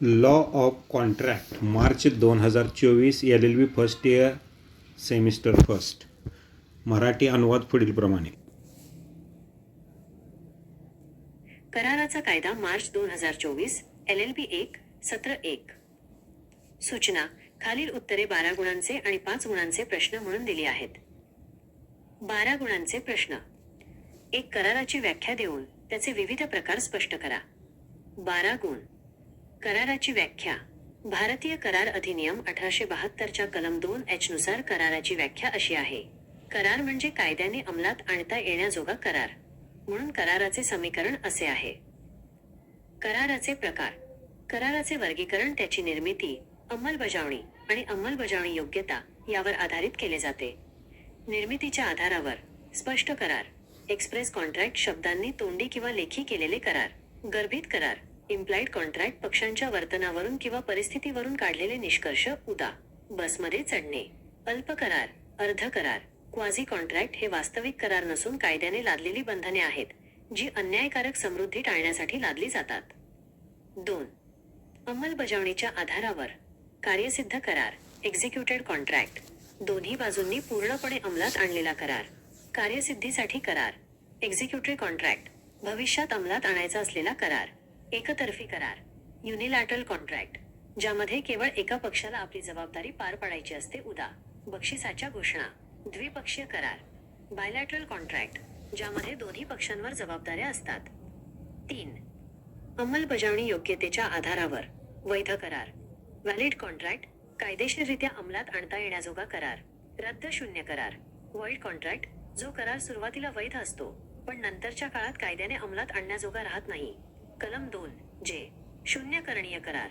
Law of contract March 2024 LLB first year semester first. Marathi अनुवाद पुढीलप्रमाणे. कराराचा कायदा मार्च 2024 LLB 1 सत्र 1. सूचना खालील उत्तरे 12 गुणांचे आणि 5 गुणांचे प्रश्न म्हणून दिली आहेत. 12 गुणांचे प्रश्न. एक कराराची व्याख्या देऊन त्याचे विविध प्रकार स्पष्ट करा. 12 गुण. कराराची व्याख्या. भारतीय करार अधिनियम 1872 कलम 2H नुसार कराराची व्याख्या अशी आहे. करार म्हणजे कायद्याने अंमलात आणता येण्याजोगा करार. म्हणून कराराचे समीकरण असे आहे. कराराचे प्रकार. कराराचे वर्गीकरण त्याची निर्मिती, अंमलबजावणी आणि अंमलबजावणी योग्यता यावर आधारित केले जाते. निर्मितीच्या आधारावर स्पष्ट करार, एक्सप्रेस कॉन्ट्रॅक्ट शब्दांनी तोंडी किंवा लेखी केलेले करार, गर्भित करार, इम्प्लाइड कॉन्ट्रॅक्ट पक्षांच्या वर्तनावरून किंवा परिस्थितीवरून काढलेले निष्कर्ष उदा. बसमध्ये चढणे. अल्प करार, अर्ध करार, क्वाझी कॉन्ट्रॅक्ट हे वास्तविक करार नसून कायद्याने लादलेली बंधने आहेत, जी अन्यायकारक समृद्धी टाळण्यासाठी लादली जातात. 2. अंमलबजावणीच्या आधारावर. कार्यसिद्ध करार, एक्झिक्युटेड कॉन्ट्रॅक्ट. दोन्ही बाजूंनी पूर्णपणे अंमलात आणलेला करार. कार्यसिद्धीसाठी करार. एक्झिक्युटरी कॉन्ट्रॅक्ट. भविष्यात अंमलात आणायचा असलेला करार. एकतर्फी करार. युनिलॅटरल कॉन्ट्रॅक्ट, ज्यामध्ये केवळ एका पक्षाला आपली जबाबदारी पार पाडायची असते उदा. बक्षिसाच्या घोषणा. द्विपक्षीय करार. बायलॅटरल कॉन्ट्रॅक्ट, ज्यामध्ये दोन्ही पक्षांवर जबाबदाऱ्या असतात. 3. अंमलबजावणी योग्यतेच्या आधारावर. वैध करार. व्हॅलिड कॉन्ट्रॅक्ट, कायदेशीररित्या अंमलात आणता येण्याजोगा करार. रद्द शून्य करार. व्हॉइड कॉन्ट्रॅक्ट, जो करार सुरुवातीला वैध असतो पण नंतरच्या काळात कायद्याने अंमलात आणण्याजोगा राहत नाही. कलम 2J. शून्य करणीय करार.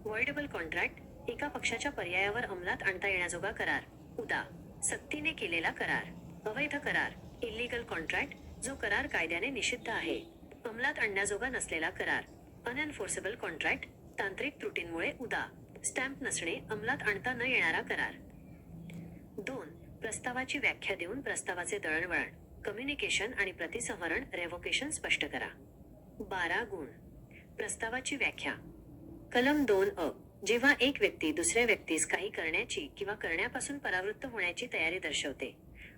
व्हॉइडेबल कॉन्ट्रॅक्ट, एका पक्षाच्या पर्यायावर अंमलात आणता येण्याजोगा करार. उदा. सक्तीने केलेला करार. अवैध करार. इल्लीगल कॉन्ट्रॅक्ट, जो करार कायद्याने निषिद्ध आहे. अंमलात आणण्याजोगा नसलेला करार. अनएन्फोर्सेबल कॉन्ट्रॅक्ट, तांत्रिक त्रुटींमुळे उदा. स्टॅम्प नसणे, अंमलात आणता न येणारा करार. 2. प्रस्तावाची व्याख्या देऊन प्रस्तावाचे दळणवळण, कम्युनिकेशन आणि प्रतिसंहरण रेव्होकेशन स्पष्ट करा. 12 गुण. प्रस्तावाची व्याख्या. कलम 2A. जेव्हा एक व्यक्ती दुसऱ्या व्यक्तीस काही करण्याची किंवा करण्यापासून परावृत्त होण्याची तयारी दर्शवते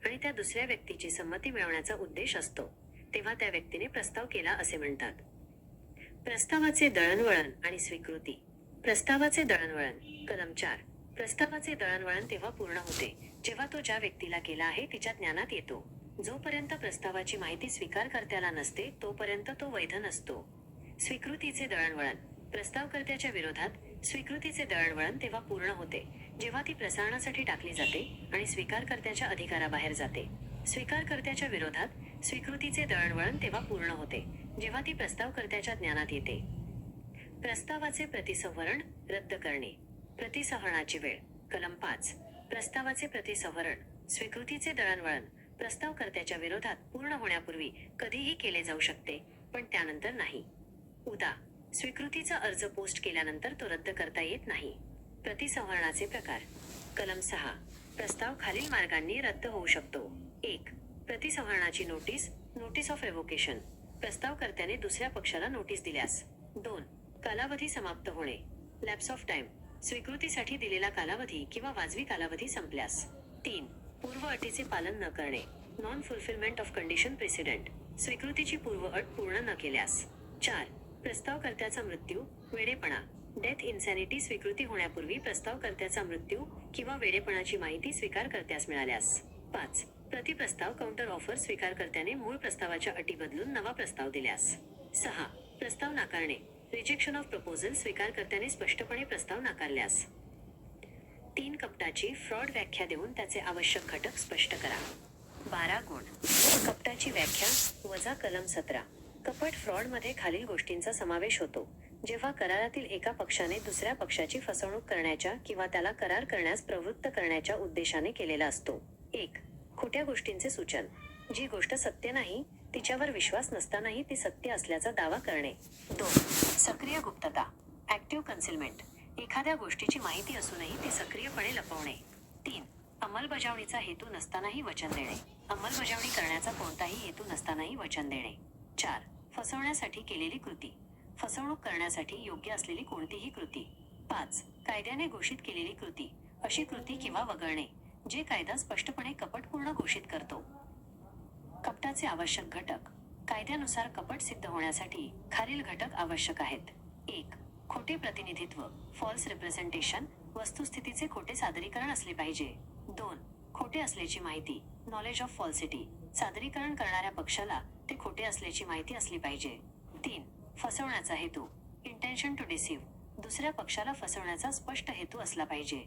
आणि त्या दुसऱ्या व्यक्तीची संमती मिळवण्याचा उद्देश असतो, तेव्हा त्या व्यक्तीने प्रस्ताव केला असे म्हणतात. प्रस्तावाचे दळणवळण आणि स्वीकृती. प्रस्तावाचे दळणवळण. कलम 4. प्रस्तावाचे दळणवळण तेव्हा पूर्ण होते जेव्हा तो ज्या व्यक्तीला केला आहे तिच्या ज्ञानात येतो. जोपर्यंत प्रस्तावाची माहिती स्वीकारकर्त्याला नसते तोपर्यंत तो वैध नसतो. स्वीकृतीचे दळणवळण. प्रस्तावकर्त्याच्या विरोधात स्वीकृतीचे दळणवळण तेव्हा पूर्ण होते जेव्हा ती प्रसारणासाठी टाकली जाते आणि स्वीकारकर्त्याच्या अधिकाराबाहेर जाते. स्वीकारकर्त्याच्या विरोधात स्वीकृतीचे दळणवळण तेव्हा पूर्ण होते जेव्हा ती प्रस्तावकर्त्याच्या ज्ञानात येते. प्रस्तावाचे प्रतिसंहरण, रद्द करणे. प्रतिसंहरणाची वेळ. कलम 5. प्रस्तावाचे प्रतिसंहरण, स्वीकृतीचे दळणवळण प्रस्तावकर्त्याच्या विरोधात पूर्ण होण्यापूर्वी कधीही केले जाऊ शकते, पण त्यानंतर नाही. उदा. स्वीकृतीचा अर्ज पोस्ट केल्यानंतर तो रद्द करता येत नाही. प्रतिसंहरणाचे प्रकार. कलम 6. प्रस्ताव खालील मार्गांनी रद्द होऊ शकतो. 1. प्रतिसंहरणाची नोटीस, नोटीस ऑफ रेव्होकेशन. प्रस्तावकर्त्याने दुसऱ्या पक्षाला नोटीस दिल्यास. 2. कालावधी समाप्त होणे, लॅप्स ऑफ टाइम. स्वीकृतीसाठी दिलेला कालावधी किंवा वाजवी कालावधी संपल्यास. 3. पूर्व अटीचे पालन न करणे, non fulfilment of condition precedent. स्वीकृतीची पूर्व अट पूर्ण न केल्यास. 4. प्रस्तावकर्त्याचा मृत्यू, वेडेपणा, डेथ इन्सॅनिटी. स्वीकृती होण्यापूर्वी प्रस्तावकर्त्याचा मृत्यू किंवा वेडेपणाची माहिती स्वीकारकर्त्यास मिळाल्यास. 5. प्रतिप्रस्ताव काउंटर ऑफर. स्वीकारकर्त्याने मूळ प्रस्तावाच्या अटी बदलून नवा प्रस्ताव दिल्यास. 6. प्रस्ताव नाकारणे, रिजेक्शन ऑफ प्रपोजल. स्वीकारकर्त्याने स्पष्टपणे प्रस्ताव नाकारल्यास. 3. कपटाची, फ्रॉड व्याख्या देऊन त्याचे आवश्यक घटक स्पष्ट करा. 12 गुण. कपटाची व्याख्या वजा कलम 17. कपट, फ्रॉडमध्ये खालील गोष्टींचा समावेश होतो. जेव्हा करारातील एका पक्षाने दुसऱ्या पक्षाची फसवणूक करण्याच्या किंवा त्याला करार करण्यास प्रवृत्त करण्याच्या उद्देशाने केलेला असतो. 1. खोट्या गोष्टींचे सूचन. जी गोष्ट सत्य नाही तिच्यावर विश्वास नसतानाही ती सत्य असल्याचा दावा करणे. 2. सक्रिय गुप्तता, ऍक्टिव्ह कन्सिलमेंट. एखाद्या गोष्टीची माहिती असूनही ती सक्रियपणे लपवणे. 3. अंमलबजावणीचा हेतू नसतानाही वचन देणे. अंमलबजावणी करण्याचा कोणताही हेतू नसतानाही वचन देणे. 4. फसवण्यासाठी केलेली कृती. फसवणूक करण्यासाठी योग्य असलेली कोणतीही कृती. 5. कायद्याने घोषित केलेली कृती, अशी कृती किंवा वगळणे जे कायदा स्पष्टपणे कपटपूर्ण घोषित करतो. कपटाचे आवश्यक घटक. कायद्यानुसार कपट सिद्ध होण्यासाठी खालील घटक आवश्यक आहेत. 1. खोटे प्रतिनिधित्व, फॉल्स रिप्रेझेंटेशन, वस्तुस्थितीचे खोटे सादरीकरण असले पाहिजे. 2. खोटे असल्याची माहिती, नॉलेज ऑफ फॉल्सिटी, सादरीकरण करणाऱ्या पक्षाला ते खोटे असल्याची माहिती असली पाहिजे. 3. फसवण्याचा हेतू, इंटेन्शन टू डिसीव्ह, दुसऱ्या पक्षाला फसवण्याचा स्पष्ट हेतू असला पाहिजे.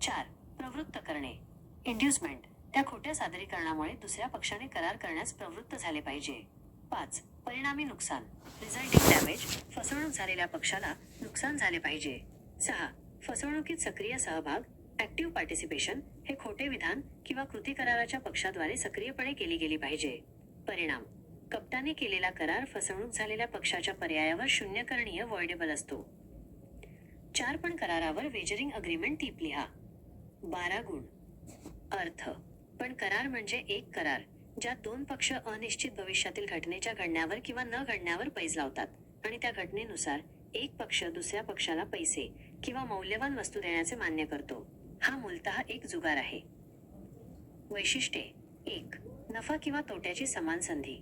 4. प्रवृत्त करणे, इंड्युसमेंट, त्या खोट्या सादरीकरणामुळे दुसऱ्या पक्षाने करार करण्यास प्रवृत्त झाले पाहिजे. 5. परिणामी नुकसान, रिझल्टिंग डॅमेज, फसवणूक झालेल्या पक्षाला नुकसान झाले पाहिजे. 6. फसवणुकीत सक्रिय सहभाग, ऍक्टिव्ह पार्टिसिपेशन, हे खोटे विधान किंवा कृती कराराच्या पक्षाद्वारे सक्रियपणे केली गेली पाहिजे. परिणाम. कपटाने केलेला करार फसवणूक झालेल्या पक्षाच्या पर्यायावर शून्यकरणीय वॉइडेबल असतो. 4. पण करारावर वेजरिंग अग्रीमेंट टीप लिहा. 12 गुण. अर्थ. पण करार म्हणजे एक करार ज्यात दोन पक्ष अनिश्चित भविष्यातील घटनेच्या घडण्यावर किंवा न घडण्यावर पैज लावतात आणि त्या घटनेनुसार एक पक्ष दुसऱ्या पक्षाला पैसे किंवा मौल्यवान वस्तू देण्याचे मान्य करतो. हा मूलतः एक जुगार आहे. वैशिष्ट्ये. 1. नफा किंवा तोट्याची समान संधी.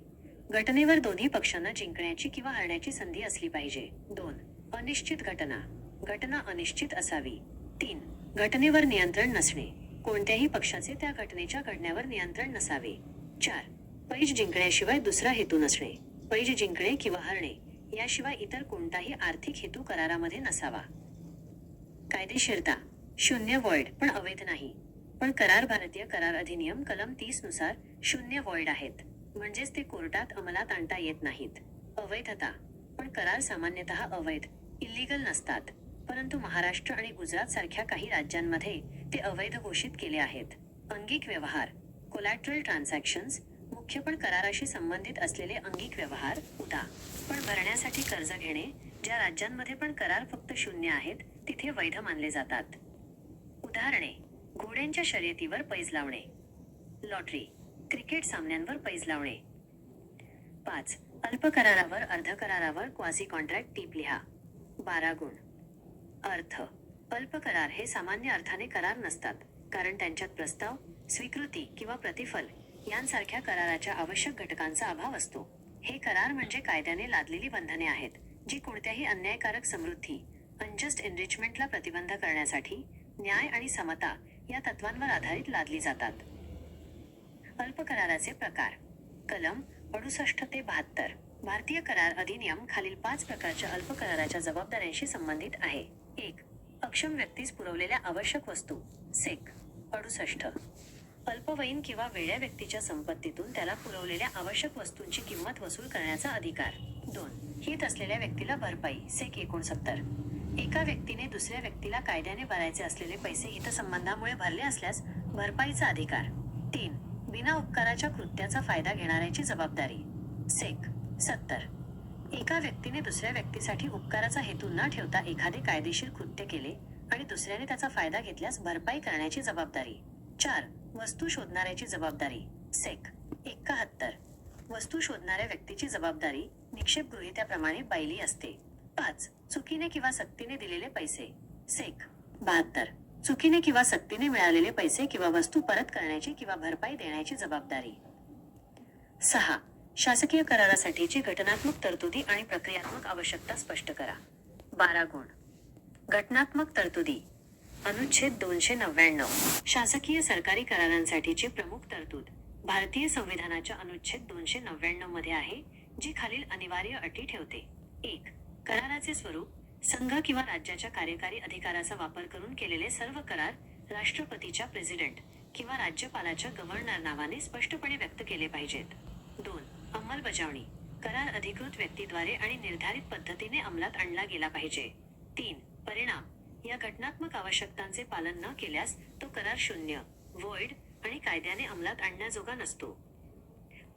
घटनेवर दोन्ही पक्षांना जिंकण्याची किंवा हरण्याची संधी असली पाहिजे. 2. अनिश्चित घटना. घटना अनिश्चित असावी. 3. घटनेवर नियंत्रण नसणे. कोणत्याही पक्षाचे त्या घटनेच्या घडण्यावर नियंत्रण नसावे. 4. पैज जिंकण्याशिवाय दुसरा हेतू नसणे. पैज जिंकणे किंवा हरणे याशिवाय इतर कोणताही आर्थिक हेतू करारामध्ये नसावा. कायदेशीरता. शून्य वॉइड पण अवैध नाही. पण करार भारतीय करार अधिनियम कलम 30 नुसार शून्य वॉइड आहेत, म्हणजेच ते कोर्टात अंमलात आणता येत नाहीत. अवैधता. पण करार सामान्यतः अवैध, इल्लीगल नसतात, परंतु महाराष्ट्र आणि गुजरात सारख्या काही राज्यांमध्ये ते अवैध घोषित केले आहेत. अंगिक व्यवहार, कोलॅटरल ट्रान्झॅक्शन्स, मुख्य पण कराराशी संबंधित असलेले अंगिक व्यवहार, उदा. पण भरण्यासाठी कर्ज घेणे, ज्या राज्यांमध्ये पण करार फक्त शून्य आहेत तिथे वैध मानले जातात. उदाहरणे. घोड्यांच्या शर्यतीवर पैज लावणे, लॉटरी, क्रिकेट सामन्यांवर पैज लावणे. 5. अल्प करारावर अर्ध करारावर क्वासी कॉन्ट्रॅक्ट टीप लिहा. 12 गुण. अर्थ. अल्प करार हे सामान्य अर्थाने करार नसतात, कारण त्यांच्यात प्रस्ताव, स्वीकृती किंवा प्रतिफल यांसारख्या कराराच्या आवश्यक घटकांचा अभाव असतो. हे करार म्हणजे कायद्याने लादलेली बंधने आहेत, जी कोणत्याही अन्यायकारक समृद्धी, अनजस्ट एनरिचमेंटला प्रतिबंध करण्यासाठी न्याय आणि समता या तत्वांवर आधारित लादली जातात. अल्प कराराचे प्रकार. कलम 68 ते 72 भारतीय करार अधिनियम खालील 5 प्रकारच्या अल्प कराराच्या जबाबदाऱ्यांशी संबंधित आहे. 1. अक्षम व्यक्तीस पुरवलेल्या आवश्यक वस्तू, सेक. 68. अल्पवयीन किंवा वेड्या व्यक्तीच्या संपत्तीतून त्याला पुरवलेल्या आवश्यक वस्तूंची किंमत वसूल करण्याचा अधिकार. 2. हित असलेल्या व्यक्तीला भरपाई, सेक. 69. एका व्यक्तीने दुसऱ्या व्यक्तीला कायद्याने भरायचे असलेले पैसे हितसंबंधामुळे भरले असल्यास भरपाईचा अधिकार. 3. बिना उपकाराच्या कृत्याचा फायदा घेणाऱ्याची जबाबदारी, सेक. 70. एका व्यक्तीने दुसऱ्या व्यक्तीसाठी उपकाराचा हेतू न ठेवता एखादे कायदेशीर कृत्य केले आणि दुसऱ्याने त्याचा फायदा घेतल्यास भरपाई करण्याची जबाबदारी. 4. वस्तू शोधणाऱ्याची जबाबदारी, सेक. 71. वस्तू शोधणाऱ्या व्यक्तीची जबाबदारी निक्षेप गृहीत्याप्रमाणे बायली असते. 5. चुकीने किंवा सक्तीने दिलेले पैसे, सेक. 72. चुकीने किंवा सक्तीने मिळालेले पैसे किंवा वस्तू परत करण्याची किंवा भरपाई देण्याची जबाबदारी. 6. शासकीय करारासाठीची घटनात्मक तरतुदी आणि प्रक्रियात्मक आवश्यकता स्पष्ट करा. 12 गुण. घटनात्मक तरतुदी. अनुच्छेद 299. शासकीय सरकारी करारांसाठीची प्रमुख तरतूद भारतीय संविधानाच्या अनुच्छेद 299 मध्ये आहे, जी खालील अनिवार्य अटी ठेवते. 1. कराराचे स्वरूप. संघ किंवा राज्याच्या कार्यकारी अधिकाराचा वापर करून केलेले सर्व करार राष्ट्रपतीच्या प्रेसिडेंट किंवा राज्यपालाच्या गव्हर्नर नावाने स्पष्टपणे व्यक्त केले पाहिजेत. 2. अंमलबजावणी. करार अधिकृत व्यक्तीद्वारे आणि निर्धारित पद्धतीने अंमलात आणला गेला पाहिजे. 3. परिणाम. या घटनात्मक आवश्यकतांचे पालन न केल्यास तो करार शून्य, वॉइड आणि कायद्याने अंमलात आणण्याजोगा नसतो.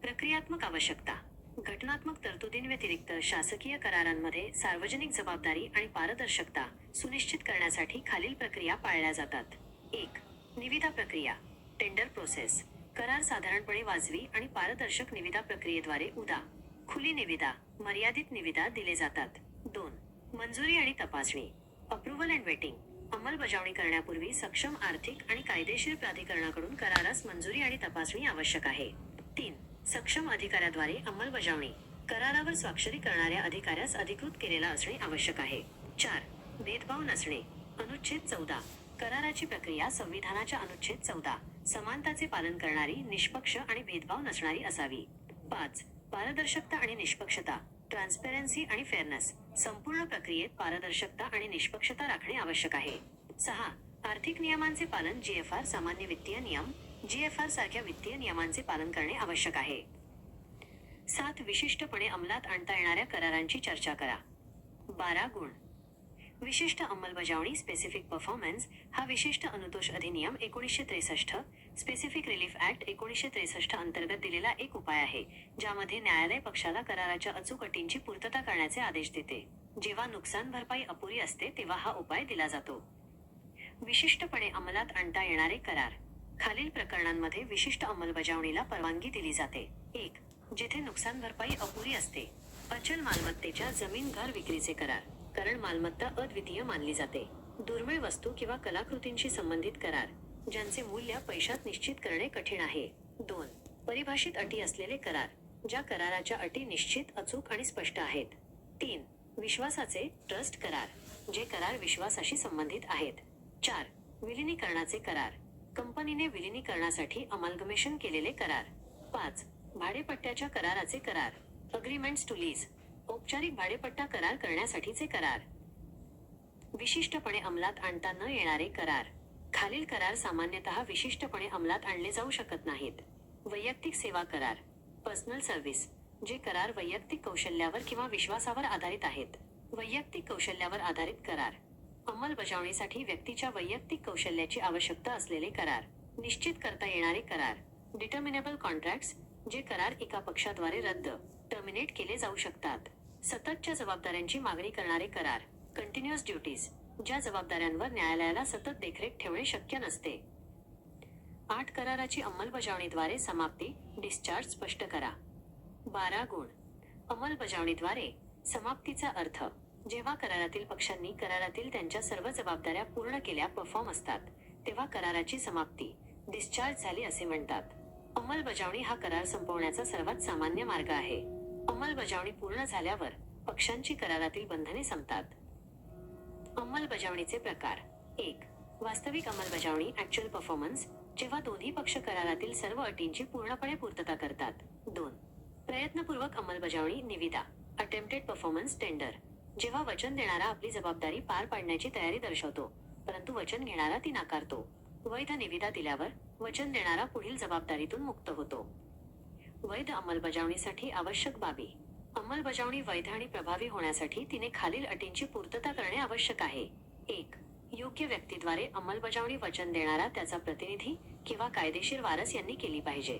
प्रक्रियात्मक आवश्यकता. घटनात्मक तरतुदींव्यतिरिक्त शासकीय करारांमध्ये सार्वजनिक जबाबदारी आणि पारदर्शकता सुनिश्चित करण्यासाठी खालील प्रक्रिया पाळल्या जातात. 1. निविदा प्रक्रिया, टेंडर प्रोसेस. करार साधारणपणे वाजवी आणि पारदर्शक निविदा प्रक्रियेद्वारे उदा. खुली निविदा, मर्यादित निविदा दिले जातात. 2. मंजुरी आणि तपासणी. Approval and waiting. अंमलबजावणी करण्यापूर्वी सक्षम आर्थिक आणि कायदेशीर प्राधिकरणाकडून करारास मंजुरी आणि तपासणी आवश्यक आहे. 3. सक्षम अधिकाऱ्याद्वारे अंमलबजावणी. करारावर स्वाक्षरी करणाऱ्या अधिकाऱ्यास अधिकृत केलेला असणे आवश्यक आहे. 4. भेदभाव नसणे. अनुच्छेद 14. कराराची प्रक्रिया संविधानाच्या अनुच्छेद 14 समानताचे पालन करणारी, निष्पक्ष आणि भेदभाव नसणारी असावी. 5. पारदर्शकता आणि निष्पक्षता. ट्रान्सपेरन्सी आणि फेअरनेस. संपूर्ण प्रक्रियेत पारदर्शकता आणि निष्पक्षता राखणे आवश्यक आहे. 6. आर्थिक नियमांचे पालन. GFR सामान्य वित्तीय नियम, GFR सारख्या वित्तीय नियमांचे पालन करणे आवश्यक आहे. 7. विशिष्टपणे अंमलात आणता येणाऱ्या करारांची चर्चा करा. 12 गुण. विशिष्ट अंमलबजावणी. स्पेसिफिक परफॉर्मन्स हा विशिष्ट अनुतोष अधिनियम 1963, स्पेसिफिक रिलीफ ऍक्ट 1963 अंतर्गत दिलेला एक उपाय आहे, ज्यामध्ये न्यायालय पक्षाला कराराच्या अचूक अटींची पूर्तता करण्याचे आदेश देते. जेव्हा नुकसान भरपाई अपुरी असते तेव्हा हा उपाय दिला जातो. विशिष्टपणे अंमलात आणता येणारे करार. खालील प्रकरणांमध्ये विशिष्ट अंमलबजावणीला परवानगी दिली जाते. 1. जिथे नुकसान भरपाई अपुरी असते. अचल मालमत्तेच्या जमीन घर विक्रीचे करार, कारण मालमत्ता अद्वितीय मानली जाते. दुर्मिळ वस्तू किंवा कलाकृतींशी संबंधित करार, ज्यांचे मूल्य पैशात निश्चित करणे कठीण आहे. 2. परिभाषित अटी असलेले करार, ज्या कराराच्या अटी निश्चित, अचूक आणि स्पष्ट आहेत. 3. विश्वासाचे ट्रस्ट करार, जे करार विश्वासाशी संबंधित आहेत. 4. विलिनीकरणाचे करार, कंपनीने विलिनीकरणासाठी अमाल्गमेशन केलेले करार. 5. भाडेपट्ट्याच्या कराराचे करार, अग्रीमेंट्स टू लीज, औपचारिक भाडेपट्टा करार करण्यासाठीचे करार. विशिष्टपणे अंमलात आणता न येणारे करार. खालील करार सामान्यतः विशिष्टपणे अंमलात आणले जाऊ शकत नाहीत. वैयक्तिक सेवा करार, पर्सनल सर्व्हिस, जे करार वैयक्तिक कौशल्यावर किंवा विश्वासावर आधारित आहेत. वैयक्तिक कौशल्यावर आधारित करार. अंमलबजावणीसाठी व्यक्तीच्या वैयक्तिक कौशल्याची आवश्यकता असलेले करार. निश्चित करता येणारे करार. डिटर्मिनेबल कॉन्ट्रॅक्ट्स, जे करार एका पक्षाद्वारे रद्द, टर्मिनेट केले जाऊ शकतात. सततच्या जबाबदाऱ्यांची मागणी करणारे करार. कंटिन्युअस ड्युटीज, ज्या जबाबदाऱ्यांवर न्यायालयाला सतत देखरेख ठेवणे शक्य नसते. 8. कराराची अंमलबजावणीद्वारे समाप्ती. डिस्चार्ज स्पष्ट करा. 12 गुण. अंमलबजावणीद्वारे समाप्तीचा अर्थ. जेव्हा करारातील पक्षांनी करारातील त्यांच्या सर्व जबाबदाऱ्या पूर्ण केल्या, परफॉर्म असतात, तेव्हा कराराची समाप्ती, डिस्चार्ज झाली असे म्हणतात. अंमलबजावणी हा करार संपवण्याचा सर्वात सामान्य मार्ग आहे. अंमलबजावणी पूर्ण झाल्यावर पक्षांची करारातील बंधने संपतात. अंमलबजावणीचे प्रकार. 1. वास्तविक अंमलबजावणी. ऍक्च्युअल परफॉर्मन्स, जेव्हा दोन्ही पक्ष करारातील सर्व अटींची पूर्णपणे पूर्तता करतात. 2. प्रयत्नपूर्वक अंमलबजावणी. निविदा. Attempted performance. टेंडर, जेव्हा वचन देणारा आपली जबाबदारी पार पाडण्याची तयारी दर्शवतो, परंतु वचन घेणारा ती नाकारतो. वैध निविदा दिल्यावर वचन देणारा पुढील जबाबदारीतून मुक्त होतो. वैध अंमलबजावणीसाठी आवश्यक बाबी. अंमलबजावणी वैध आणि प्रभावी होण्यासाठी तिने खालील अटींची पूर्तता करणे आवश्यक आहे. 1. योग्य व्यक्तीद्वारे अंमलबजावणी. वचन देणारा, त्याचा प्रतिनिधी किंवा कायदेशीर वारस यांनी केली पाहिजे.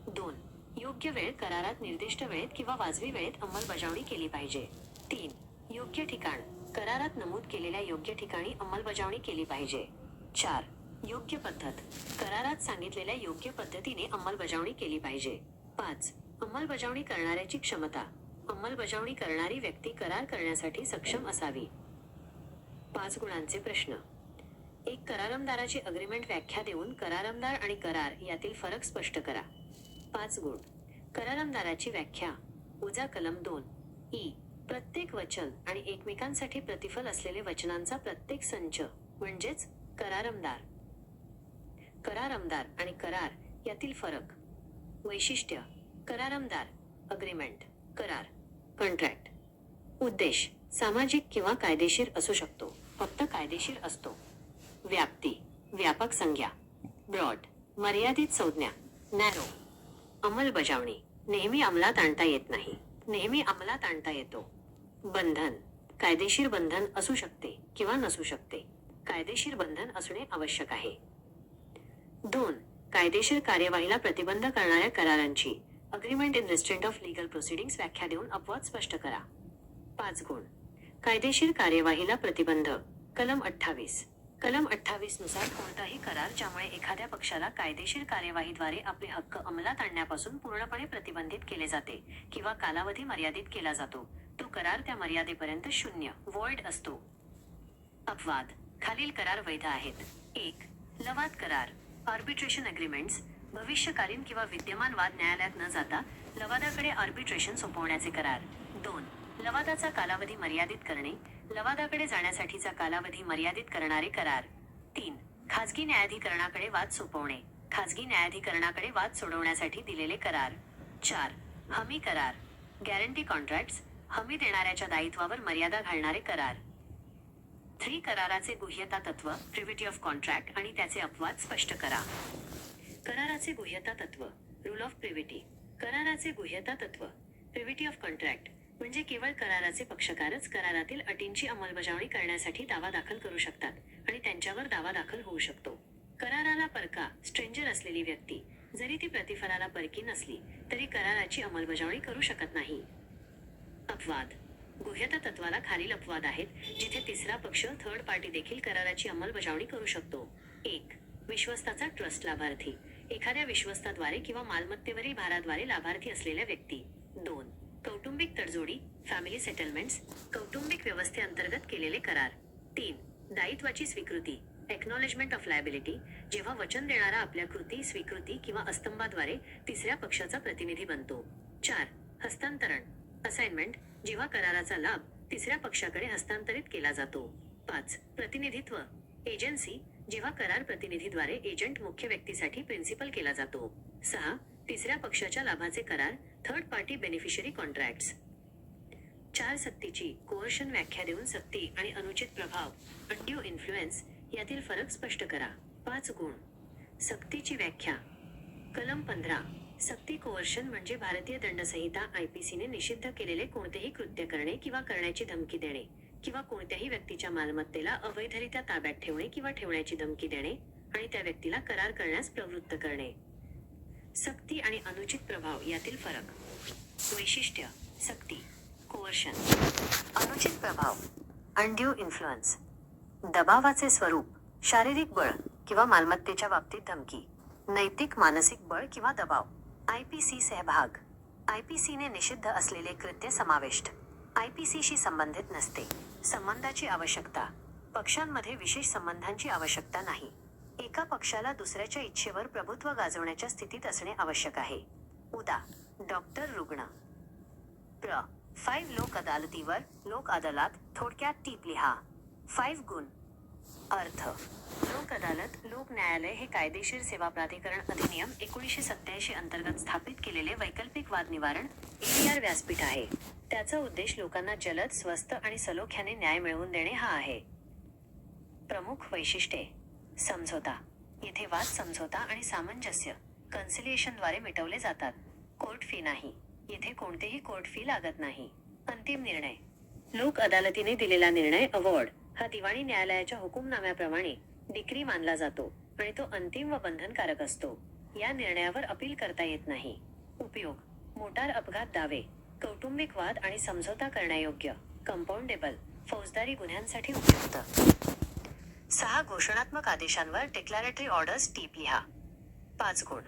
2. योग्य वेळ. करारात निर्दिष्ट वेळेत किंवा वाजवी वेळेत अंमलबजावणी केली पाहिजे. 3. योग्य ठिकाण. करारात नमूद केलेल्या योग्य ठिकाणी अंमलबजावणी केली पाहिजे. 4. योग्य पद्धत. करारात सांगितलेल्या योग्य पद्धतीने अंमलबजावणी केली पाहिजे. 5. अंमलबजावणी करणाऱ्याची क्षमता. अंमलबजावणी करणारी व्यक्ती करार करण्यासाठी सक्षम असावी. 5 गुणांचे प्रश्न. 1. करारमदाराची अग्रीमेंट व्याख्या देऊन करारमदार आणि करार यातील फरक स्पष्ट करा. 5 गुण. करारमदाराची व्याख्या. उजा कलम 2 ई. प्रत्येक वचन आणि एकमेकांसाठी प्रतिफल असलेले वचनांचा प्रत्येक संच म्हणजेच करारमदार. करारमदार आणि करार यातील फरक. वैशिष्ट्य. करारमदार. अग्रीमेंट, करार, कॉन्ट्रॅक्ट. उद्देश. सामाजिक किंवा कायदेशीर असू शकतो, फक्त कायदेशीर असतो. व्याप्ती. व्यापक संज्ञा. ब्रॉड. मर्यादित संज्ञा. नॅरो. अंमलबजावणी. नेहमी अंमलात आणता येत नाही, नेहमी अंमलात आणता येतो. बंधन. कायदेशीर बंधन असू शकते किंवा नसू शकते. कायदेशीर बंधन असणे आवश्यक आहे. 2. कायदेशीर कार्यवाहीला प्रतिबंध करणाऱ्या करारांची. Agreement in restraint of legal proceedings व्याख्या देऊन अपवाद स्पष्ट करा. 5 गुण. कायदेशीर कार्यवाहीला प्रतिबंध. कलम 28. कलम 28 नुसार कोणताही करार ज्यामुळे एखाद्या पक्षाला कायदेशीर कार्यवाहीद्वारे आपले हक्क अंमलात आणण्यापासून पूर्णपणे प्रतिबंधित केले जाते किंवा कालावधी मर्यादित केला जातो, तो करार त्या मर्यादेपर्यंत शून्य व्हॉइड असतो. अपवाद. खालील करार वैध आहेत. 1. लवाद करार. Arbitration agreements. भविष्यकालीन किंवा विद्यमान वाद न्यायालयात न जाता लवादाकडे आर्बिट्रेशन सोपवण्याचे करार. 2. लवादाचा कालावधी मर्यादित करणे. लवादाकडे जाण्यासाठीचा कालावधी मर्यादित करणारे करार. 3. खाजगी न्यायाधिकरणाकडे वाद सोपवणे. खाजगी न्यायाधिकरणाकडे वाद सोडवण्यासाठी दिलेले करार. 4. हमी करार. Guarantee contracts. हमी देणाऱ्याच्या दायित्वावर मर्यादा घालणारे करार. 3. कराराचे गुह्यता तत्व, प्रिव्हिटी ऑफ कॉन्ट्रॅक्ट आणि त्याचे अपवाद स्पष्ट करा. कराराचे गुह्यता तत्व, रूल ऑफ प्रिव्हिटी. कराराचे गुह्यता तत्व, प्रिव्हिटी ऑफ कॉन्ट्रॅक्ट म्हणजे केवळ कराराचे पक्षकारच करारातील अटींची अंमलबजावणी करण्यासाठी दावा दाखल करू शकतात आणि त्यांच्यावर दावा दाखल होऊ शकतो. कराराला परका, स्ट्रेंजर असलेली व्यक्ती, जरी ती प्रतिफलाला परकी नसली तरी कराराची अंमलबजावणी करू शकत नाही. अपवाद. गुह्यता तत्वाला खालील अपवाद आहेत जिथे तिसरा पक्ष थर्ड पार्टी देखील कराराची अंमलबजावणी करू शकतो. 1. विश्वस्ताचा ट्रस्ट लाभार्थी. एखाद्या विश्वस्ताद्वारे किंवा मालमत्तेवरील भाराद्वारे लाभार्थी असलेल्या व्यक्ती. 2. कौटुंबिक तडजोडी, फॅमिली सेटलमेंट्स. कौटुंबिक व्यवस्थेअंतर्गत केलेले करार. 3. दायित्वाची स्वीकृती, एक्नॉलेजमेंट ऑफ लायबिलिटी. जेव्हा वचन देणारा आपल्या कृती, स्वीकृती किंवा अस्तंभाद्वारे तिसऱ्या पक्षाचा प्रतिनिधी बनतो. 4. हस्तांतरण, असाइनमेंट. जेव्हा कराराचा लाभ तिसऱ्या पक्षाकडे हस्तांतरित केला जातो. 5. प्रतिनिधित्व, एजन्सी. जेव्हा करार प्रतिनिधीद्वारे एजंट मुख्य व्यक्तीसाठी प्रिन्सिपल केला जातो. 6. तिसऱ्या पक्षाच्या लाभाचे करार, थर्ड पार्टी बेनिफिशरी कॉन्ट्रॅक्ट्स. 4. सक्तीची, कोअर्शन. व्याख्या देऊन सक्ती आणि अनुचित प्रभाव, अनड्यू इन्फ्लुएन्स यातील फरक स्पष्ट करा. 5 गुण. सक्तीची व्याख्या. कलम 15. सक्ती कोअर्शन म्हणजे भारतीय दंडसंहिता IPCने निषिद्ध केलेले कोणतेही कृत्य करणे किंवा करण्याची धमकी देणे किंवा कोणत्याही व्यक्तीच्या मालमत्तेला अवैधरित्या ताब्यात ठेवणे किंवा ठेवण्याची धमकी देणे आणि त्या व्यक्तीला करार करण्यास प्रवृत्त करणे. सक्ती आणि अनुचित प्रभाव यातील फरक. वैशिष्ट्य. सक्ती, कोअर्शन. अनुचित प्रभाव, अनड्यू इन्फ्लुएन्स. दबावाचे स्वरूप, शारीरिक बळ किंवा मालमत्तेच्या बाबतीत धमकी. नैतिक मानसिक बळ किंवा दबाव. IPC सहभाग. IPCने निषिद्ध असलेले कृत्य समाविष्ट. IPCशी संबंधित नसते. संबंधाची आवश्यकता. पक्षांमध्ये विशेष संबंधांची आवश्यकता नाही. एका पक्षाला दुसऱ्याच्या इच्छेवर प्रभुत्व गाजवण्याच्या स्थितीत असणे आवश्यक आहे. उदा. डॉक्टर, रुग्ण. 5 लोक अदालतीवर, लोक अदालत. थोडक्यात टीप लिहा. 5 गुण. अर्थ. लोक अदालत, लोक न्यायालय हे कायदेशीर सेवा प्राधिकरण अधिनियम 1987 अंतर्गत स्थापित केलेले वैकल्पिक वाद निवारण ADR व्यासपीठ आहे. त्याचा उद्देश लोकांना जलद, स्वस्त आणि सलोख्याने न्याय मिळवून देणे हा आहे. प्रमुख वैशिष्ट्ये. समझोता. येथे वाद समझोता आणि सामंजस्य, कन्सिलिएशनद्वारे मिटवले जातात. कोर्ट फी नाही. येथे कोणतेही कोर्ट फी लागत नाही. अंतिम निर्णय. लोक अदालतीने दिलेला निर्णय, अवॉर्ड, हा दिवाणी न्यायालयाच्या हुकुमनाम्याप्रमाणे डिक्री मानला जातो आणि तो अंतिम व बंधनकारक असतो. या निर्णयावर अपील करता येत नाही. उपयोग. मोटार अपघात दावे, कौटुंबिक वाद आणि समझोता करण्यायोग्य, कंपाऊंडेबल, फौजदारी गुन्ह्यांसाठी उपयुक्त. 6 घोषणात्मक आदेशांवर डिक्लॅरेटरी ऑर्डर्स टीप लिहा. 5 गुण.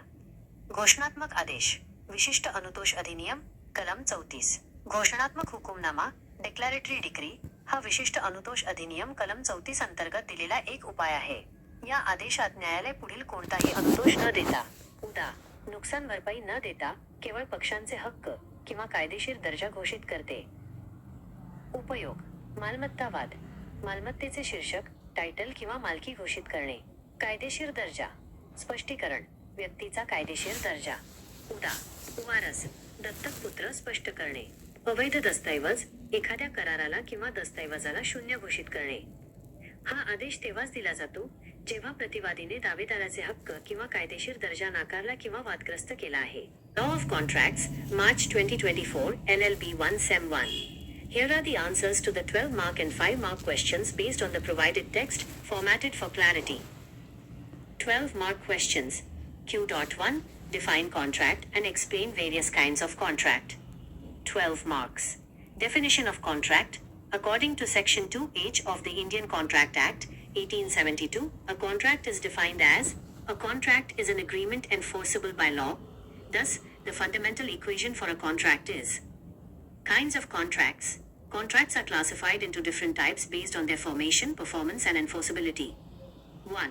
घोषणात्मक आदेश. विशिष्ट अनुतोष अधिनियम, कलम 34. घोषणात्मक हुकुमनामा, डिक्लॅरेटरी डिक्री, हा विशिष्ट अनुतोष अधिनियम कलम 34 अंतर्गत दिलेला एक उपाय आहे. या आदेशात न्यायालय पुढील कोणताही अनुतोष न देता, उदा. नुकसान भरपाई न देता केवळ पक्षांचे हक्क किंवा कायदेशीर दर्जा घोषित करते. उपयोग. मालमत्ता वाद. मालमत्तेचे शीर्षक, टायटल किंवा मालकी घोषित करणे. कायदेशीर दर्जा. स्पष्टीकरण. व्यक्तीचा कायदेशीर दर्जा. उदा. वारस, दत्तक पुत्र स्पष्ट करणे. अवैध दस्तऐवज. एखाद्या कराराला किंवा दस्तऐवजाला शून्य घोषित करणे. हा आदेश तेव्हाच दिला जातो जेव्हा प्रतिवादीने दावेदाराचे हक्क किंवा कायदेशीर दर्जा नाकारला किंवा वादग्रस्त केला आहे. Law of contracts, March 2024, LLB1 SEM1. Here are the answers to the 12 mark and 5 mark questions based on the provided text, formatted for clarity. 12 mark questions. Q.1. Define contract and explain various kinds of contract. 12 marks. Definition of contract. According to Section 2H of the Indian Contract Act, 1872, a contract is defined as, a contract is an agreement enforceable by law. Thus, the fundamental equation for a contract is. Kinds of contracts. Contracts are classified into different types based on their formation, performance, and enforceability. 1.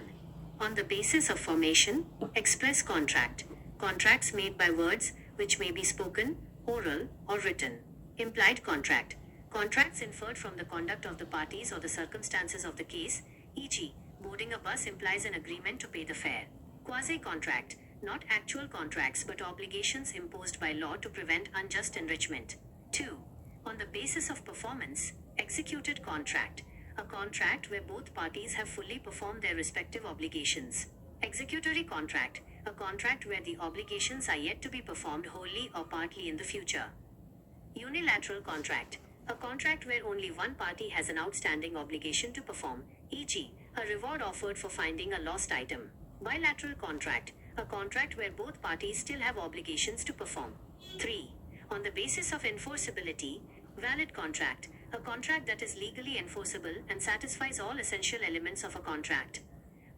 On the basis of formation, express contract. Contracts made by words, which may be spoken, oral, or written. Implied contract. Contracts inferred from the conduct of the parties or the circumstances of the case, e.g., boarding a bus implies an agreement to pay the fare. Quasi-contract. Not actual contracts but obligations imposed by law to prevent unjust enrichment. 2. On the basis of performance, executed contract. A contract where both parties have fully performed their respective obligations. Executory contract. A contract where the obligations are yet to be performed wholly or partly in the future. Unilateral contract. A contract where only one party has an outstanding obligation to perform, e.g., a reward offered for finding a lost item. Bilateral contract. A contract where both parties still have obligations to perform. 3. On the basis of enforceability, valid contract. A contract that is legally enforceable and satisfies all essential elements of a contract.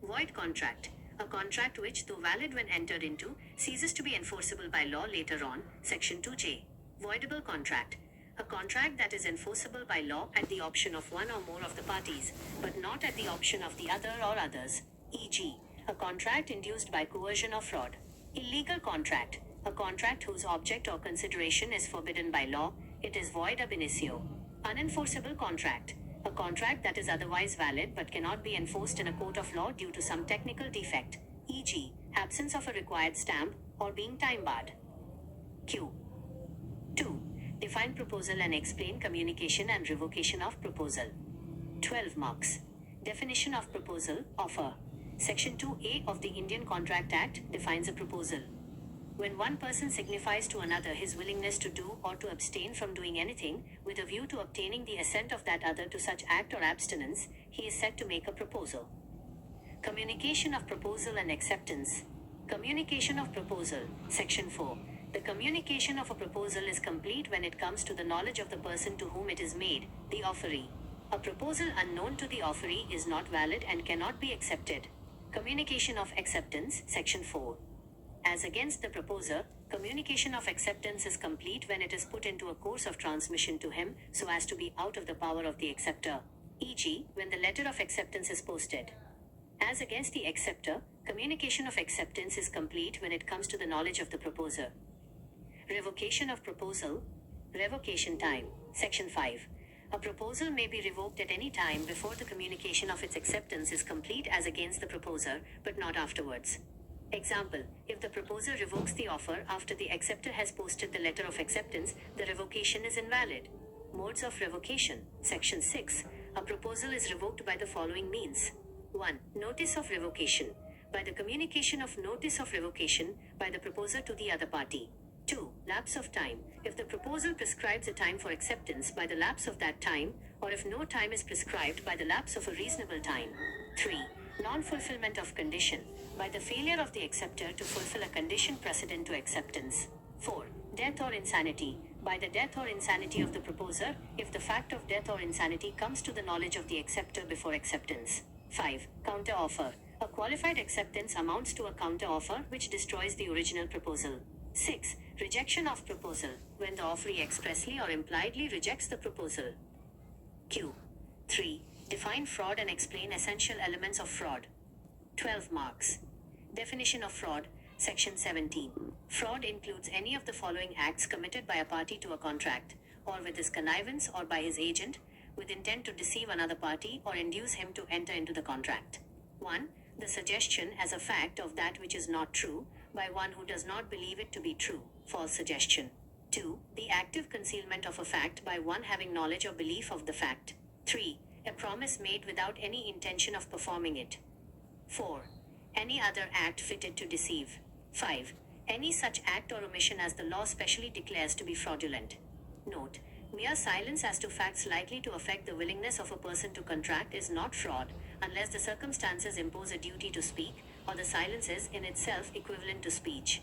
Void contract. A contract which, though valid when entered into, ceases to be enforceable by law later on, Section 2J. Voidable contract. A contract that is enforceable by law at the option of one or more of the parties, but not at the option of the other or others, e.g., a contract induced by coercion or fraud. Illegal contract. A contract whose object or consideration is forbidden by law, it is void ab initio. Unenforceable contract. A contract that is otherwise valid but cannot be enforced in a court of law due to some technical defect, e.g., absence of a required stamp or being time-barred. Q. 2. Define proposal and explain communication and revocation of proposal. 12 marks. Definition of proposal, offer. Section 2A of the Indian Contract Act defines a proposal. When one person signifies to another his willingness to do or to abstain from doing anything, with a view to obtaining the assent of that other to such act or abstinence, he is said to make a proposal. Communication of proposal and acceptance. Communication of proposal, Section 4. The communication of a proposal is complete when it comes to the knowledge of the person to whom it is made, the offeree. A proposal unknown to the offeree is not valid and cannot be accepted. Communication of acceptance, Section 4. As against the proposer, communication of acceptance is complete when it is put into a course of transmission to him so as to be out of the power of the acceptor, e.g., when the letter of acceptance is posted. As against the acceptor, communication of acceptance is complete when it comes to the knowledge of the proposer. Revocation of proposal. Revocation time, Section 5. A proposal may be revoked at any time before the communication of its acceptance is complete as against the proposer, but not afterwards. Example, if the proposer revokes the offer after the acceptor has posted the letter of acceptance, the revocation is invalid. Modes of revocation, Section 6. A proposal is revoked by the following means. 1. Notice of revocation. By the communication of notice of revocation by the proposer to the other party. 2. Lapse of time. If the proposal prescribes a time for acceptance, by the lapse of that time, or if no time is prescribed, by the lapse of a reasonable time. 3. Non-fulfillment of condition. By the failure of the acceptor to fulfill a condition precedent to acceptance. 4. Death or insanity. By the death or insanity of the proposer, if the fact of death or insanity comes to the knowledge of the acceptor before acceptance. 5. Counter-offer. A qualified acceptance amounts to a counter-offer which destroys the original proposal. 6. Rejection of proposal. When the offeree expressly or impliedly rejects the proposal. Q. 3. Define fraud and explain essential elements of fraud. 12 marks. Definition of fraud, Section 17. Fraud includes any of the following acts committed by a party to a contract, or with his connivance or by his agent, with intent to deceive another party or induce him to enter into the contract. 1. The suggestion as a fact of that which is not true, by one who does not believe it to be true, false suggestion. 2. The active concealment of a fact by one having knowledge or belief of the fact. 3. A promise made without any intention of performing it. 4. Any other act fitted to deceive. 5. Any such act or omission as the law specially declares to be fraudulent. Note: mere silence as to facts likely to affect the willingness of a person to contract is not fraud, unless the circumstances impose a duty to speak, or the silence is in itself equivalent to speech.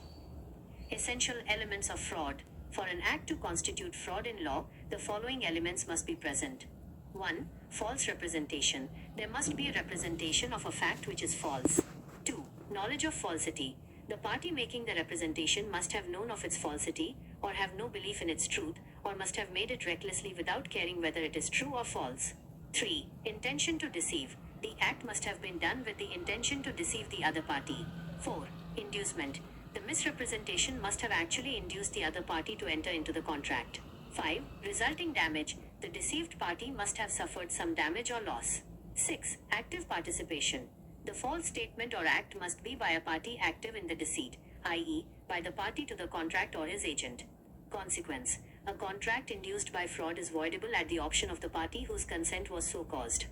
Essential elements of fraud. For an act to constitute fraud in law, the following elements must be present. 1. False representation. There must be a representation of a fact which is false. 2. Knowledge of falsity. The party making the representation must have known of its falsity, or have no belief in its truth, or must have made it recklessly without caring whether it is true or false. 3. Intention to deceive. The act must have been done with the intention to deceive the other party. 4. Inducement. The misrepresentation must have actually induced the other party to enter into the contract. 5. Resulting damage. The deceived party must have suffered some damage or loss. 6. Active participation. The false statement or act must be by a party active in the deceit, i.e., by the party to the contract or his agent. Consequence. A contract induced by fraud is voidable at the option of the party whose consent was so caused.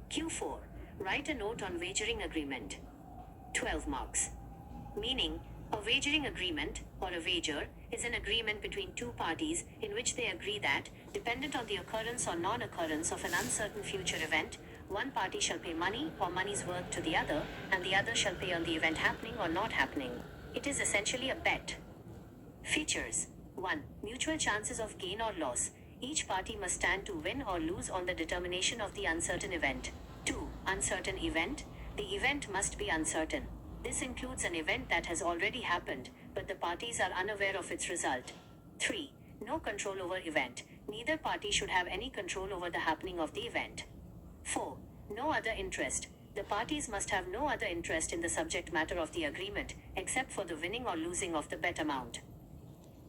Q4. Write a note on wagering agreement. 12 marks. Meaning, a wagering agreement, or a wager, is an agreement between two parties in which they agree that, dependent on the occurrence or non-occurrence of an uncertain future event, one party shall pay money or money's worth to the other, and the other shall pay on the event happening or not happening. It is essentially a bet. Features. 1. Mutual chances of gain or loss. Each party must stand to win or lose on the determination of the uncertain event. 2. Uncertain event. The event must be uncertain. This includes an event that has already happened, but the parties are unaware of its result. 3. No control over event. Neither party should have any control over the happening of the event. 4. No other interest. The parties must have no other interest in the subject matter of the agreement, except for the winning or losing of the bet amount.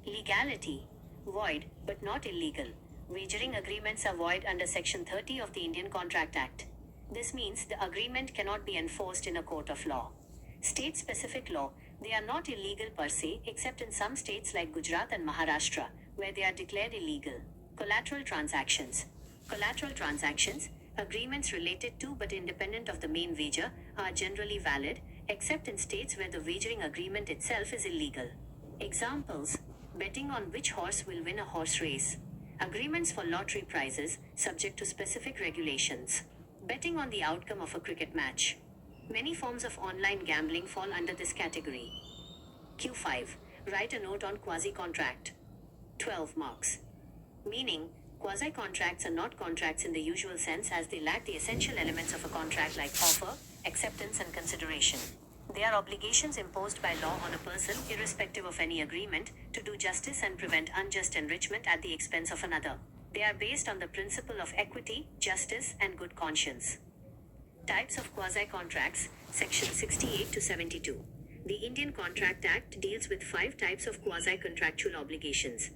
Legality. Void, but not illegal. Wagering agreements are void under Section 30 of the Indian Contract Act. This means the agreement cannot be enforced in a court of law. State-specific law. They are not illegal per se, except in some states like Gujarat and Maharashtra, where they are declared illegal. Collateral transactions. Collateral transactions, agreements related to but independent of the main wager, are generally valid, except in states where the wagering agreement itself is illegal. Examples: betting on which horse will win a horse race. Agreements for lottery prizes, subject to specific regulations. Betting on the outcome of a cricket match. Many forms of online gambling fall under this category. Q5. Write a note on quasi-contract. 12 marks. Meaning, quasi-contracts are not contracts in the usual sense, as they lack the essential elements of a contract like offer, acceptance and consideration. They are obligations imposed by law on a person, irrespective of any agreement, to do justice and prevent unjust enrichment at the expense of another. They are based on the principle of equity, justice and good conscience. Types of quasi-contracts, Section 68 to 72. The Indian Contract Act deals with 5 types of quasi-contractual obligations.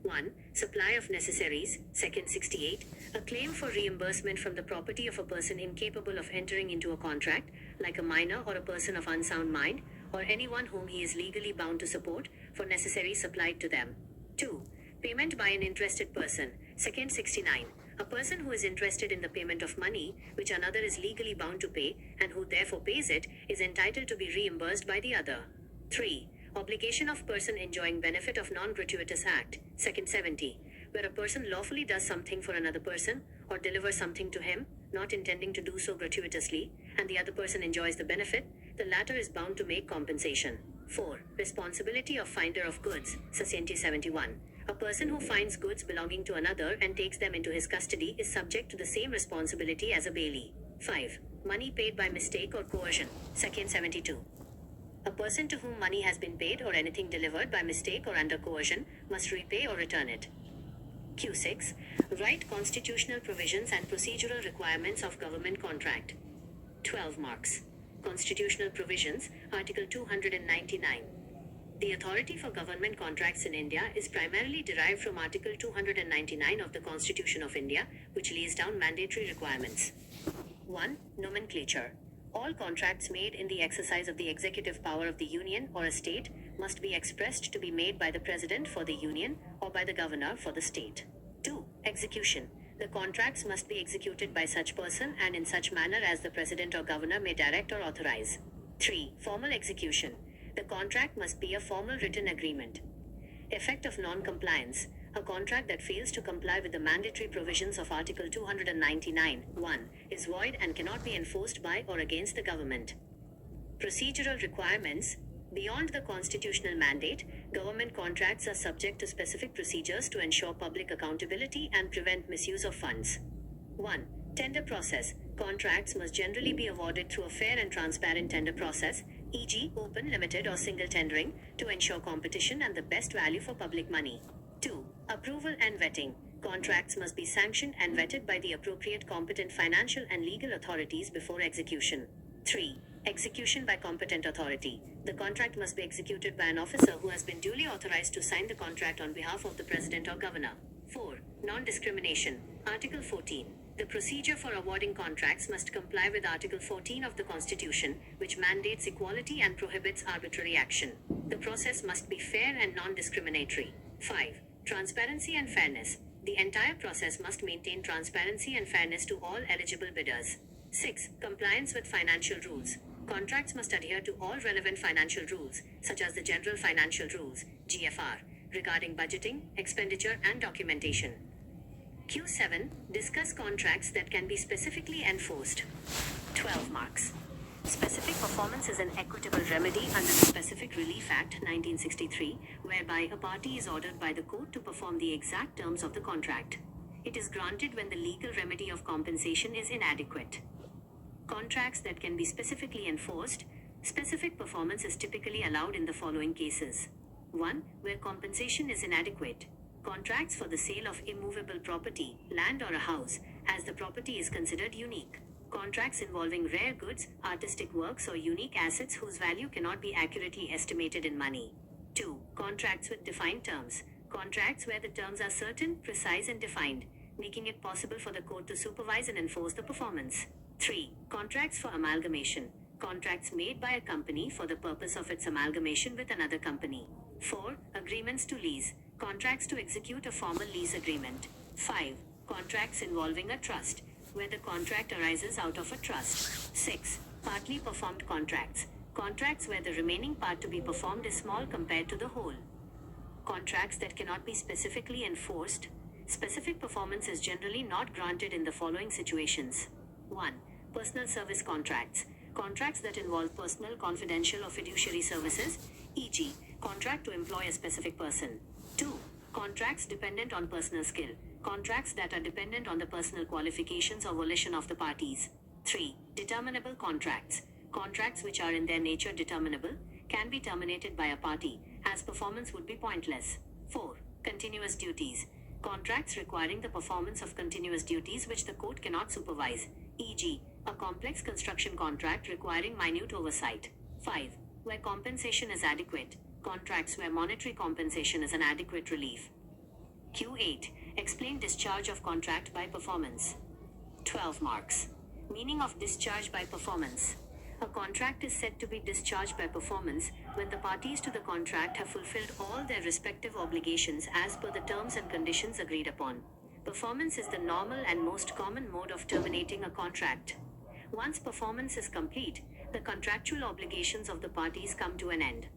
1. Supply of necessaries, Section 68, a claim for reimbursement from the property of a person incapable of entering into a contract, like a minor or a person of unsound mind, or anyone whom he is legally bound to support, for necessaries supplied to them. 2. Payment by an interested person, Section 69. A person who is interested in the payment of money, which another is legally bound to pay, and who therefore pays it, is entitled to be reimbursed by the other. 3. Obligation of person enjoying benefit of non-gratuitous act, Section 70, where a person lawfully does something for another person, or delivers something to him, not intending to do so gratuitously, and the other person enjoys the benefit, the latter is bound to make compensation. 4. Responsibility of finder of goods, Section 71. A person who finds goods belonging to another and takes them into his custody is subject to the same responsibility as a bailee. 5. Money paid by mistake or coercion, Section 72. A person to whom money has been paid or anything delivered by mistake or under coercion must repay or return it. Q6. Write constitutional provisions and procedural requirements of government contract. 12 marks. Constitutional provisions, Article 299. The authority for government contracts in India is primarily derived from Article 299 of the Constitution of India, which lays down mandatory requirements. 1. Nomenclature. All contracts made in the exercise of the executive power of the Union or a state must be expressed to be made by the President for the Union or by the Governor for the state. 2. Execution. The contracts must be executed by such person and in such manner as the President or Governor may direct or authorize. 3. Formal execution. The contract must be a formal written agreement. Effect of non-compliance. A contract that fails to comply with the mandatory provisions of Article 299, 1, is void and cannot be enforced by or against the government. Procedural requirements. Beyond the constitutional mandate, government contracts are subject to specific procedures to ensure public accountability and prevent misuse of funds. 1. Tender process. Contracts must generally be awarded through a fair and transparent tender process, e.g., open, limited, or single tendering, to ensure competition and the best value for public money. 2. Approval and vetting. Contracts must be sanctioned and vetted by the appropriate competent financial and legal authorities before execution. 3. Execution by competent authority. The contract must be executed by an officer who has been duly authorized to sign the contract on behalf of the President or Governor. 4. Non-discrimination. Article 14. The procedure for awarding contracts must comply with Article 14 of the Constitution, which mandates equality and prohibits arbitrary action. The process must be fair and non-discriminatory. 5. Transparency and fairness. The entire process must maintain transparency and fairness to all eligible bidders. 6. Compliance with financial rules. Contracts must adhere to all relevant financial rules, such as the General Financial Rules, GFR, regarding budgeting, expenditure, and documentation. Q7. Discuss contracts that can be specifically enforced. 12 marks. Specific performance is an equitable remedy under the Specific Relief Act 1963, whereby a party is ordered by the court to perform the exact terms of the contract. It is granted when the legal remedy of compensation is inadequate. Contracts that can be specifically enforced. Specific performance is typically allowed in the following cases. 1. Where compensation is inadequate. Contracts for the sale of immovable property, land or a house, as the property is considered unique. Contracts involving rare goods, artistic works or unique assets whose value cannot be accurately estimated in money. 2. Contracts with defined terms. Contracts where the terms are certain, precise and defined, making it possible for the court to supervise and enforce the performance. 3. Contracts for amalgamation. Contracts made by a company for the purpose of its amalgamation with another company. 4. Agreements to lease. Contracts to execute a formal lease agreement. 5. Contracts involving a trust, where the contract arises out of a trust. 6. Partly performed contracts. Contracts where the remaining part to be performed is small compared to the whole. Contracts that cannot be specifically enforced. Specific performance is generally not granted in the following situations. 1. Personal service contracts. Contracts that involve personal, confidential or fiduciary services, e.g., contract to employ a specific person. 2. Contracts dependent on personal skill. Contracts that are dependent on the personal qualifications or volition of the parties. 3. Determinable contracts. Contracts which are in their nature determinable, can be terminated by a party, as performance would be pointless. 4. Continuous duties. Contracts requiring the performance of continuous duties which the court cannot supervise, e.g., a complex construction contract requiring minute oversight. 5. Where compensation is adequate. Contracts where monetary compensation is an adequate relief. Q8. Explain discharge of contract by performance. 12 marks. Meaning of discharge by performance. A contract is said to be discharged by performance when the parties to the contract have fulfilled all their respective obligations as per the terms and conditions agreed upon. Performance is the normal and most common mode of terminating a contract. Once performance is complete, the contractual obligations of the parties come to an end.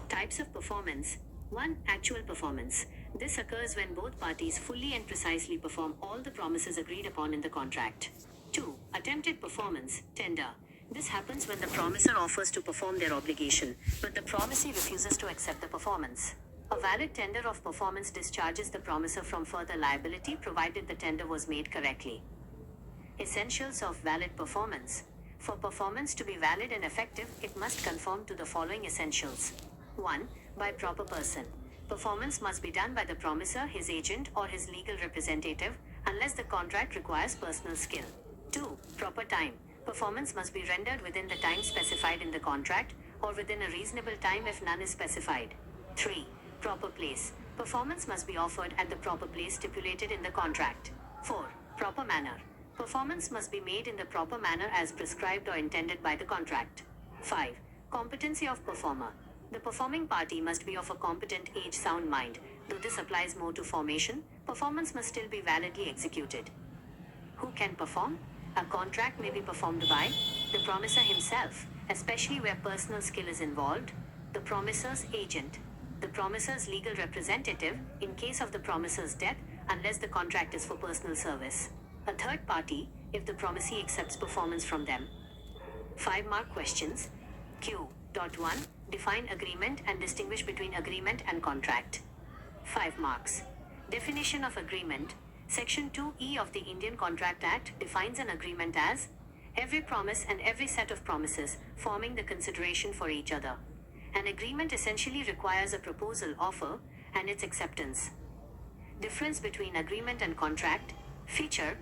Types of performance. 1. Actual performance. This occurs when both parties fully and precisely perform all the promises agreed upon in the contract. 2. Attempted performance. Tender. This happens when the promisor offers to perform their obligation, but the promisee refuses to accept the performance. A valid tender of performance discharges the promisor from further liability provided the tender was made correctly. Essentials of valid performance. For performance to be valid and effective, it must conform to the following essentials. 1. By proper person. Performance must be done by the promisor, his agent, or his legal representative, unless the contract requires personal skill. 2. Proper time. Performance must be rendered within the time specified in the contract, or within a reasonable time if none is specified. 3. Proper place. Performance must be offered at the proper place stipulated in the contract. 4. Proper manner. Performance must be made in the proper manner as prescribed or intended by the contract. 5. Competency of performer. The performing party must be of a competent age, sound mind. Though this applies more to formation, performance must still be validly executed. Who can perform? A contract may be performed by the promisor himself, especially where personal skill is involved, the promisor's agent, the promisor's legal representative, in case of the promisor's death, unless the contract is for personal service, a third party, if the promisee accepts performance from them. 5-mark questions. Q.1. Define agreement and distinguish between agreement and contract. 5 marks. Definition of agreement. Section 2E of the Indian Contract Act defines an agreement as every promise and every set of promises forming the consideration for each other. An agreement essentially requires a proposal, offer, and its acceptance. Difference between agreement and contract. Feature: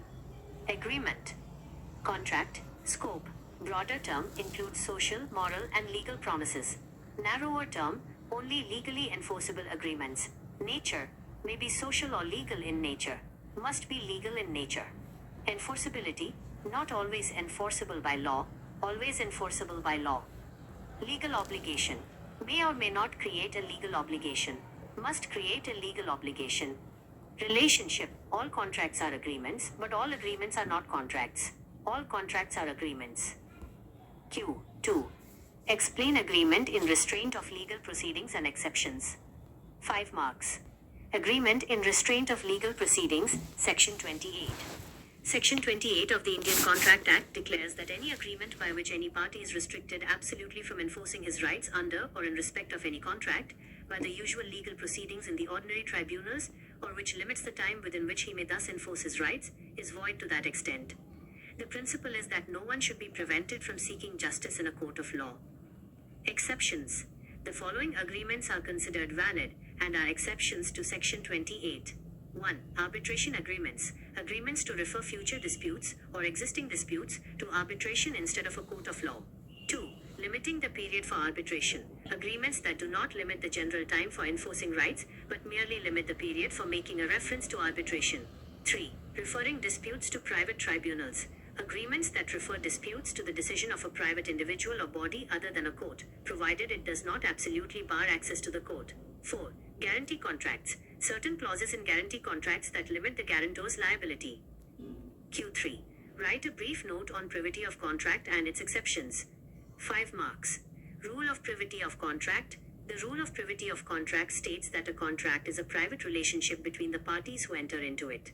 agreement. Contract. Scope. Broader term includes social, moral, and legal promises. Narrower term, only legally enforceable agreements. Nature: may be social or legal in nature. Must be legal in nature. Enforceability: not always enforceable by law, always enforceable by law. Legal obligation: may or may not create a legal obligation. Must create a legal obligation. Relationship: all contracts are agreements, but all agreements are not contracts. All contracts are agreements. Q2. Explain agreement in restraint of legal proceedings and exceptions. 5 marks. Agreement in restraint of legal proceedings, Section 28. Section 28 of the Indian Contract Act declares that any agreement by which any party is restricted absolutely from enforcing his rights under or in respect of any contract by the usual legal proceedings in the ordinary tribunals, or which limits the time within which he may thus enforce his rights, is void to that extent. The principle is that no one should be prevented from seeking justice in a court of law. Exceptions. The following agreements are considered valid and are exceptions to Section 28. 1. Arbitration agreements. Agreements to refer future disputes or existing disputes to arbitration instead of a court of law. 2. Limiting the period for arbitration. Agreements that do not limit the general time for enforcing rights but merely limit the period for making a reference to arbitration. 3. Referring disputes to private tribunals. Agreements that refer disputes to the decision of a private individual or body other than a court, provided it does not absolutely bar access to the court. 4. Guarantee contracts. Certain clauses in guarantee contracts that limit the guarantor's liability. Q3. Write a brief note on privity of contract and its exceptions. 5 marks. Rule of privity of contract. The rule of privity of contract states that a contract is a private relationship between the parties who enter into it.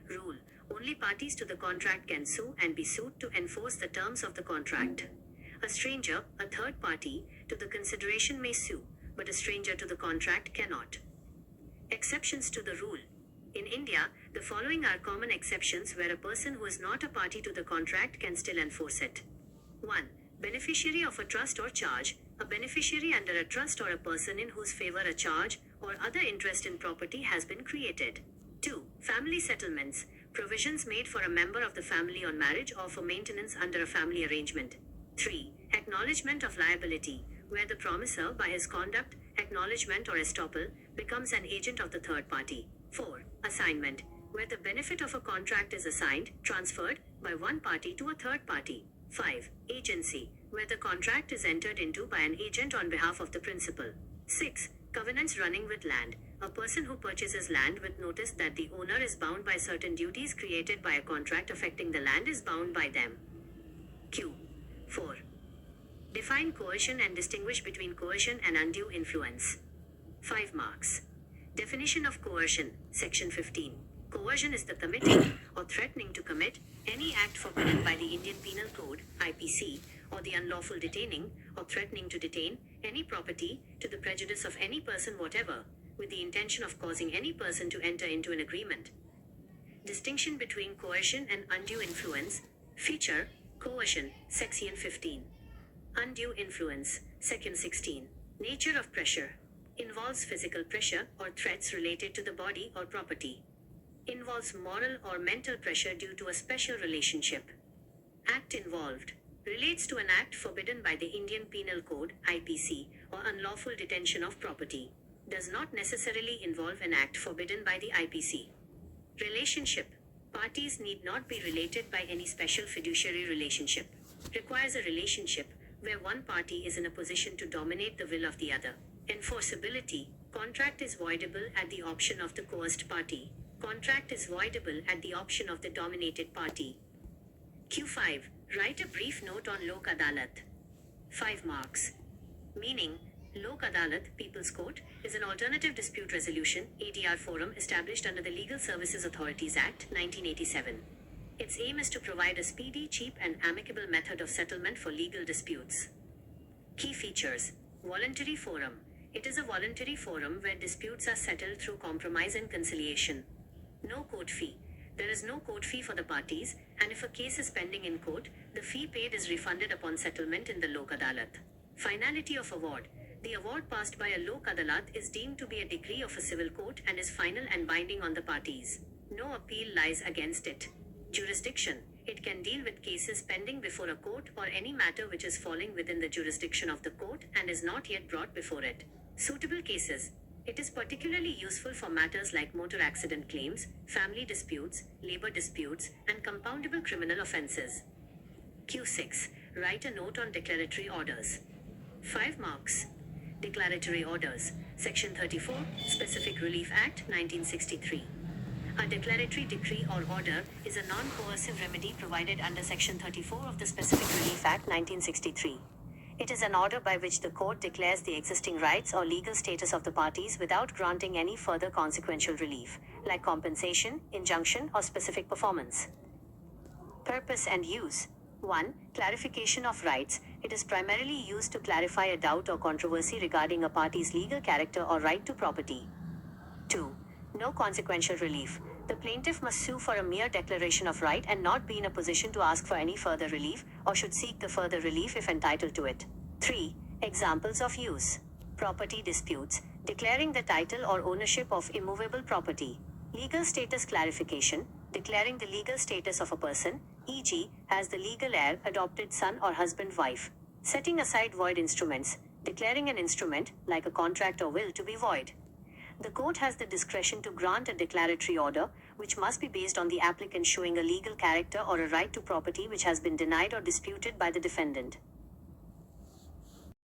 Rule: only parties to the contract can sue and be sued to enforce the terms of the contract. A stranger, a third party, to the consideration may sue, but a stranger to the contract cannot. Exceptions to the rule. In India, the following are common exceptions where a person who is not a party to the contract can still enforce it. 1. Beneficiary of a trust or charge. A beneficiary under a trust or a person in whose favor a charge or other interest in property has been created. 2. Family settlements. Provisions made for a member of the family on marriage or for maintenance under a family arrangement. 3. Acknowledgement of liability, where the promisor, by his conduct, acknowledgement or estoppel, becomes an agent of the third party. 4. Assignment, where the benefit of a contract is assigned, transferred, by one party to a third party. 5. Agency, where the contract is entered into by an agent on behalf of the principal. 6. Covenants running with land. A person who purchases land with notice that the owner is bound by certain duties created by a contract affecting the land is bound by them. Q. 4. Define coercion and distinguish between coercion and undue influence. 5 marks. Definition of coercion, Section 15. Coercion is the committing or threatening to commit any act forbidden by the Indian Penal Code, IPC, or the unlawful detaining or threatening to detain any property to the prejudice of any person whatever, with the intention of causing any person to enter into an agreement. Distinction between coercion and undue influence. Feature: coercion, Section 15. Undue influence, Section 16. Nature of pressure. Involves physical pressure or threats related to the body or property. Involves moral or mental pressure due to a special relationship. Act involved. Relates to an act forbidden by the Indian Penal Code, IPC, or unlawful detention of property. Does not necessarily involve an act forbidden by the IPC. Relationship. Parties need not be related by any special fiduciary relationship. Requires a relationship where one party is in a position to dominate the will of the other. Enforceability. Contract is voidable at the option of the coerced party. Contract is voidable at the option of the dominated party. Q5. Write a brief note on Lok Adalat. 5 marks. Meaning: Lok Adalat, People's Court, is an alternative dispute resolution (ADR) forum established under the Legal Services Authorities Act, 1987. Its aim is to provide a speedy, cheap, and amicable method of settlement for legal disputes. Key features: voluntary forum. It is a voluntary forum where disputes are settled through compromise and conciliation. No court fee. There is no court fee for the parties, and if a case is pending in court, the fee paid is refunded upon settlement in the Lok Adalat. Finality of award. The award passed by a Lok Adalat is deemed to be a decree of a civil court and is final and binding on the parties. No appeal lies against it. Jurisdiction. It can deal with cases pending before a court or any matter which is falling within the jurisdiction of the court and is not yet brought before it. Suitable cases. It is particularly useful for matters like motor accident claims, family disputes, labor disputes, and compoundable criminal offences. Q6. Write a note on declaratory orders. 5 marks. Declaratory orders. Section 34, Specific Relief Act, 1963. A declaratory decree or order is a non-coercive remedy provided under Section 34 of the Specific Relief Act 1963. It is an order by which the court declares the existing rights or legal status of the parties without granting any further consequential relief, like compensation, injunction, or specific performance. Purpose and use. 1. Clarification of rights. It is primarily used to clarify a doubt or controversy regarding a party's legal character or right to property. 2. No consequential relief. The plaintiff must sue for a mere declaration of right and not be in a position to ask for any further relief, or should seek the further relief if entitled to it. 3. Examples of use. Property disputes. Declaring the title or ownership of immovable property. Legal status clarification. Declaring the legal status of a person, e.g., as the legal heir, adopted son or husband-wife. Setting aside void instruments. Declaring an instrument, like a contract or will, to be void. The court has the discretion to grant a declaratory order, which must be based on the applicant showing a legal character or a right to property which has been denied or disputed by the defendant.